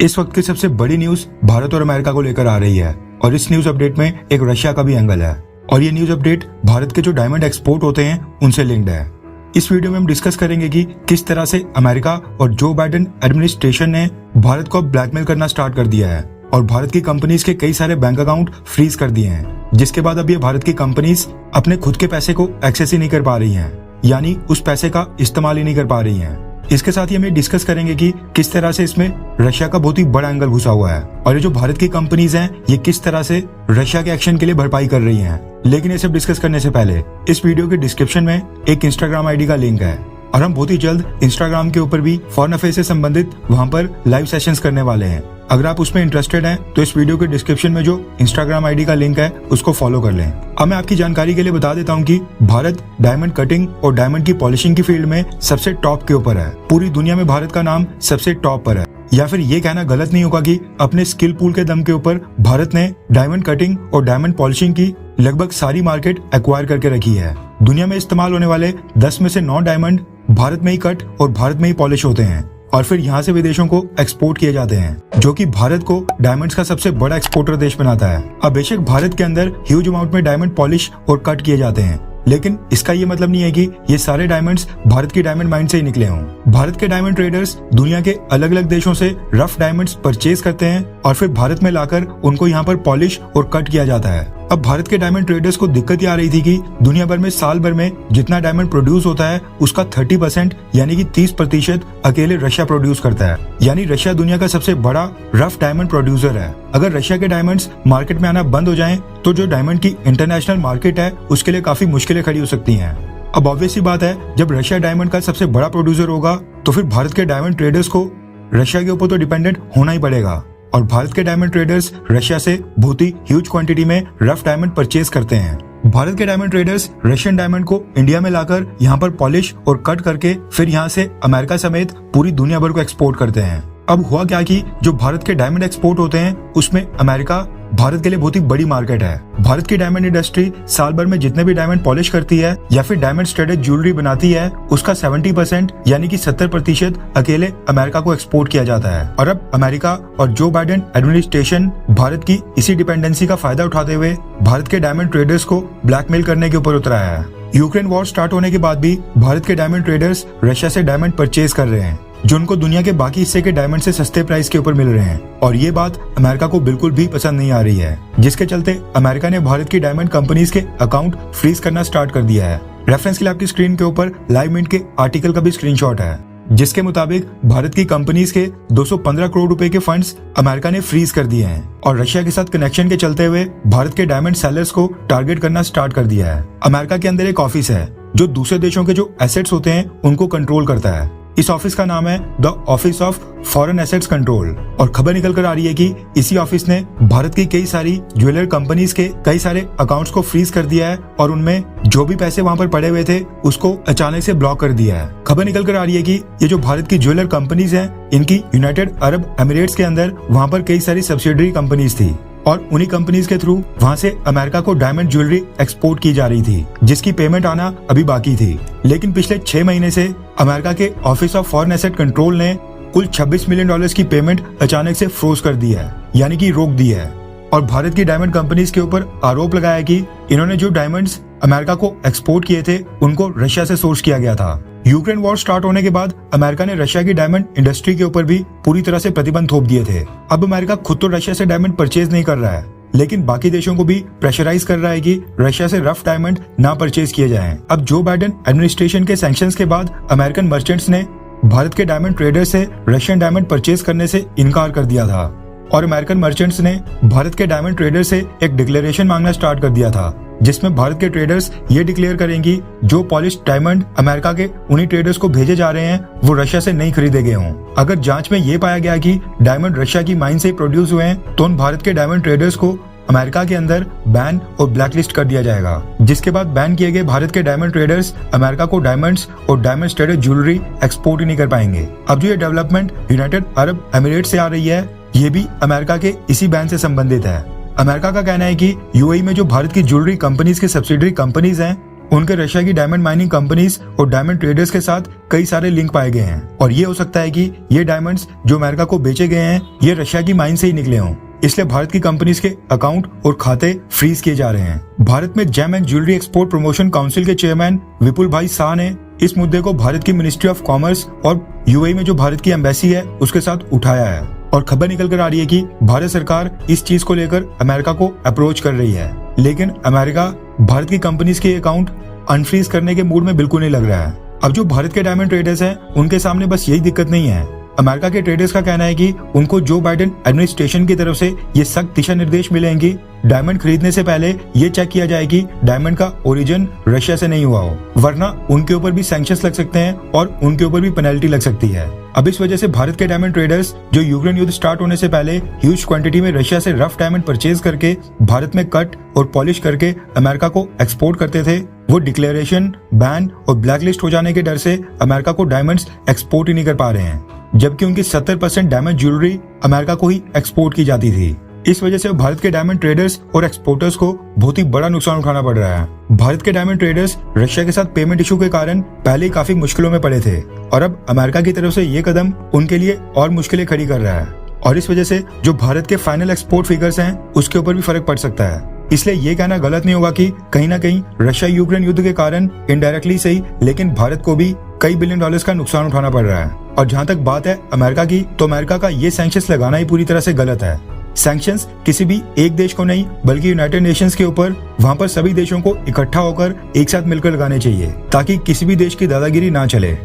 इस वक्त की सबसे बड़ी न्यूज भारत और अमेरिका को लेकर आ रही है और इस न्यूज अपडेट में एक रशिया का भी एंगल है और ये न्यूज अपडेट भारत के जो डायमंड एक्सपोर्ट होते हैं उनसे लिंक्ड है। इस वीडियो में हम डिस्कस करेंगे कि किस तरह से अमेरिका और जो बाइडेन एडमिनिस्ट्रेशन ने भारत को ब्लैकमेल करना स्टार्ट कर दिया है और भारत की कंपनीज के कई सारे बैंक अकाउंट फ्रीज कर दिए हैं, जिसके बाद अब ये भारत की कंपनीज अपने खुद के पैसे को एक्सेस ही नहीं कर पा रही हैं, यानी उस पैसे का इस्तेमाल ही नहीं कर पा रही हैं। इसके साथ ही हम ये डिस्कस करेंगे कि किस तरह से इसमें रशिया का बहुत ही बड़ा एंगल घुसा हुआ है और ये जो भारत की कंपनीज हैं ये किस तरह से रशिया के एक्शन के लिए भरपाई कर रही हैं। लेकिन ये सब डिस्कस करने से पहले इस वीडियो के डिस्क्रिप्शन में एक इंस्टाग्राम आईडी का लिंक है और हम बहुत ही जल्द इंस्टाग्राम के ऊपर भी फॉरेन अफेयर से संबंधित वहां पर लाइव सेशंस करने वाले हैं। अगर आप उसमें इंटरेस्टेड हैं तो इस वीडियो के डिस्क्रिप्शन में जो इंस्टाग्राम आईडी का लिंक है उसको फॉलो कर लें। अब मैं आपकी जानकारी के लिए बता देता हूं कि भारत डायमंड कटिंग और डायमंड की पॉलिशिंग की फील्ड में सबसे टॉप के ऊपर है। पूरी दुनिया में भारत का नाम सबसे टॉप पर है, या फिर ये कहना गलत नहीं होगा कि अपने स्किल पूल के दम के ऊपर भारत ने डायमंड कटिंग और डायमंड पॉलिशिंग की लगभग सारी मार्केट एक्वायर करके रखी है। दुनिया में इस्तेमाल होने वाले 10 में से 9 डायमंड भारत में ही कट और भारत में ही पॉलिश होते हैं और फिर यहाँ से विदेशों को एक्सपोर्ट किए जाते हैं, जो कि भारत को डायमंड्स का सबसे बड़ा एक्सपोर्टर देश बनाता है। अब बेशक भारत के अंदर ह्यूज अमाउंट में डायमंड पॉलिश और कट किए जाते हैं, लेकिन इसका ये मतलब नहीं है कि ये सारे डायमंड्स भारत की डायमंड माइन से ही निकले हों। भारत के डायमंड ट्रेडर्स दुनिया के अलग अलग देशों से रफ डायमंड्स परचेज करते हैं और फिर भारत में लाकर उनको यहाँ पर पॉलिश और कट किया जाता है। अब भारत के डायमंड ट्रेडर्स को दिक्कत ये आ रही थी कि दुनिया भर में साल भर में जितना डायमंड प्रोड्यूस होता है उसका 30% यानी कि 30% अकेले रशिया प्रोड्यूस करता है, यानी रशिया दुनिया का सबसे बड़ा रफ डायमंड प्रोड्यूसर है। अगर रशिया के डायमंड्स मार्केट में आना बंद हो जाएं तो जो डायमंड की इंटरनेशनल मार्केट है उसके लिए काफी मुश्किलें खड़ी हो सकती हैं। अब ऑब्वियस सी बात है, जब रशिया डायमंड का सबसे बड़ा प्रोड्यूसर होगा तो फिर भारत के डायमंड ट्रेडर्स को रशिया के ऊपर तो डिपेंडेंट होना ही पड़ेगा और भारत के डायमंड ट्रेडर्स रशिया से बहुत ही ह्यूज क्वांटिटी में रफ डायमंड परचेज करते हैं। भारत के डायमंड ट्रेडर्स रशियन डायमंड को इंडिया में लाकर यहाँ पर पॉलिश और कट करके फिर यहाँ से अमेरिका समेत पूरी दुनिया भर को एक्सपोर्ट करते हैं। अब हुआ क्या कि जो भारत के डायमंड एक्सपोर्ट होते हैं उसमें अमेरिका भारत के लिए बहुत ही बड़ी मार्केट है। भारत की डायमंड इंडस्ट्री साल भर में जितने भी डायमंड पॉलिश करती है या फिर डायमंड स्टडेड ज्वेलरी बनाती है उसका 70% यानी कि 70% अकेले अमेरिका को एक्सपोर्ट किया जाता है। और अब अमेरिका और जो बाइडेन एडमिनिस्ट्रेशन भारत की इसी डिपेंडेंसी का फायदा उठाते हुए भारत के डायमंड ट्रेडर्स को ब्लैकमेल करने के ऊपर उतरा है। यूक्रेन वॉर स्टार्ट होने के बाद भी भारत के डायमंड ट्रेडर्स रशिया से डायमंड परचेज कर रहे हैं, जो उनको दुनिया के बाकी हिस्से के डायमंड से सस्ते प्राइस के ऊपर मिल रहे हैं और ये बात अमेरिका को बिल्कुल भी पसंद नहीं आ रही है, जिसके चलते अमेरिका ने भारत की डायमंड कंपनीज के अकाउंट फ्रीज करना स्टार्ट कर दिया है। रेफरेंस के लिए आपकी स्क्रीन के ऊपर लाइव मिंट के आर्टिकल का भी स्क्रीनशॉट है, जिसके मुताबिक भारत की कंपनीज के 215 करोड़ रुपए के फंड्स अमेरिका ने फ्रीज कर दिए हैं और रशिया के साथ कनेक्शन के चलते हुए भारत के डायमंड सेलर्स को टारगेट करना स्टार्ट कर दिया है। अमेरिका के अंदर एक ऑफिस है जो दूसरे देशों के जो एसेट्स होते हैं उनको कंट्रोल करता है। इस ऑफिस का नाम है the office of foreign assets control और खबर निकल कर आ रही है कि इसी ऑफिस ने भारत की कई सारी ज्वेलर कंपनीज के कई सारे अकाउंट्स को फ्रीज कर दिया है और उनमें जो भी पैसे वहां पर पड़े हुए थे उसको अचानक से ब्लॉक कर दिया है। खबर निकल कर आ रही है कि ये जो भारत की ज्वेलर कंपनीज हैं इनकी यूनाइटेड अरब एमिरेट्स के अंदर वहां पर कई सारी सब्सिडरी कंपनीज थी और उन्हीं कंपनीज के थ्रू वहां से अमेरिका को डायमंड ज्वेलरी एक्सपोर्ट की जा रही थी, जिसकी पेमेंट आना अभी बाकी थी। लेकिन पिछले 6 महीने से अमेरिका के office of foreign asset control ने कुल $26 मिलियन की पेमेंट अचानक से फ्रोज कर दी है, यानी कि रोक दी है और भारत की डायमंड कंपनीज के ऊपर आरोप लगाया कि इन्होंने जो डायमंड्स अमेरिका को एक्सपोर्ट किए थे उनको रशिया से सोर्स किया गया था। यूक्रेन वॉर स्टार्ट होने के बाद अमेरिका ने रशिया की डायमंड इंडस्ट्री के ऊपर भी पूरी तरह से प्रतिबंध थोप दिए थे। अब अमेरिका खुद तो रशिया से डायमंड परचेज नहीं कर रहा है, लेकिन बाकी देशों को भी प्रेशराइज कर रहा है कि रशिया से रफ डायमंड ना परचेज किए जाएं। अब जो बाइडेन एडमिनिस्ट्रेशन के सैंक्शंस के बाद अमेरिकन मर्चेंट्स ने भारत के डायमंड ट्रेडर से रशियन डायमंड परचेज करने से इनकार कर दिया था और अमेरिकन मर्चेंट्स ने भारत के डायमंड ट्रेडर से एक डिक्लेरेशन मांगना स्टार्ट कर दिया था, जिसमें भारत के ट्रेडर्स ये डिक्लेयर करेंगे जो पॉलिश डायमंड अमेरिका के उन्हीं ट्रेडर्स को भेजे जा रहे हैं वो रशिया से नहीं खरीदे गए हों। अगर जांच में ये पाया गया कि डायमंड रशिया की माइन से ही प्रोड्यूस हुए हैं तो उन भारत के डायमंड ट्रेडर्स को अमेरिका के अंदर बैन और ब्लैकलिस्ट कर दिया जाएगा, जिसके बाद बैन किए गए भारत के डायमंड ट्रेडर्स अमेरिका को डायमंड्स और डायमंड स्टडेड ज्वेलरी एक्सपोर्ट ही नहीं कर पाएंगे। अब जो ये डेवलपमेंट यूनाइटेड अरब एमिरेट से आ रही है ये भी अमेरिका के इसी बैन से संबंधित है। अमेरिका का कहना है कि यूएई में जो भारत की ज्वेलरी कंपनीज के सब्सिडरी कंपनीज हैं उनके रशिया की डायमंड माइनिंग कंपनीज और डायमंड ट्रेडर्स के साथ कई सारे लिंक पाए गए हैं और ये हो सकता है कि ये डायमंड्स जो अमेरिका को बेचे गए हैं ये रशिया की माइन से ही निकले हों। इसलिए भारत की कंपनीज के अकाउंट और खाते फ्रीज किए जा रहे हैं। भारत में gem and jewellery export promotion council के चेयरमैन विपुल भाई शाह ने इस मुद्दे को भारत की मिनिस्ट्री ऑफ कॉमर्स और यूएई में जो भारत की एम्बेसी है उसके साथ उठाया है और खबर निकल कर आ रही है कि भारत सरकार इस चीज को लेकर अमेरिका को अप्रोच कर रही है, लेकिन अमेरिका भारत की कंपनीज के अकाउंट अनफ्रीज करने के मूड में बिल्कुल नहीं लग रहा है। अब जो भारत के डायमंड ट्रेडर्स हैं उनके सामने बस यही दिक्कत नहीं है। अमेरिका के ट्रेडर्स का कहना है कि उनको जो बाइडेन एडमिनिस्ट्रेशन की तरफ से ये सख्त दिशा निर्देश मिलेंगे डायमंड खरीदने से पहले ये चेक किया जाए कि डायमंड का ओरिजिन रशिया से नहीं हुआ हो, वरना उनके ऊपर भी सैंक्शंस लग सकते हैं और उनके ऊपर भी पेनल्टी लग सकती है। अब इस वजह से भारत के डायमंड ट्रेडर्स जो यूक्रेन युद्ध स्टार्ट होने से पहले ह्यूज क्वांटिटी में रशिया से रफ डायमंड परचेज करके भारत में कट और पॉलिश करके अमेरिका को एक्सपोर्ट करते थे, वो डिक्लेरेशन, बैन और ब्लैकलिस्ट हो जाने के डर से अमेरिका को डायमंड्स एक्सपोर्ट ही नहीं कर पा रहे हैं, जबकि उनकी 70% डायमंड ज्वेलरी अमेरिका को ही एक्सपोर्ट की जाती थी। इस वजह से भारत के डायमंड ट्रेडर्स और एक्सपोर्टर्स को बहुत ही बड़ा नुकसान उठाना पड़ रहा है। भारत के डायमंड ट्रेडर्स रशिया के साथ पेमेंट इशू के कारण पहले ही काफी मुश्किलों में पड़े थे और अब अमेरिका की तरफ से ये कदम उनके लिए और मुश्किलें खड़ी कर रहा है और इस वजह से जो भारत के फाइनल एक्सपोर्ट फिगर्स हैं उसके ऊपर भी फर्क पड़ सकता है। इसलिए ये कहना गलत नहीं होगा कि कहीं ना कहीं रशिया यूक्रेन युद्ध के कारण इनडायरेक्टली सही लेकिन भारत को भी कई बिलियन डॉलर्स का नुकसान उठाना पड़ रहा है। और जहां तक बात है अमेरिका की, तो अमेरिका का ये सैंक्शंस लगाना ही पूरी तरह से गलत है। सैंक्शंस किसी भी एक देश को नहीं बल्कि यूनाइटेड नेशंस के ऊपर वहां पर सभी देशों को इकट्ठा होकर एक साथ मिलकर लगाने चाहिए ताकि किसी भी देश की दादागिरी ना चले।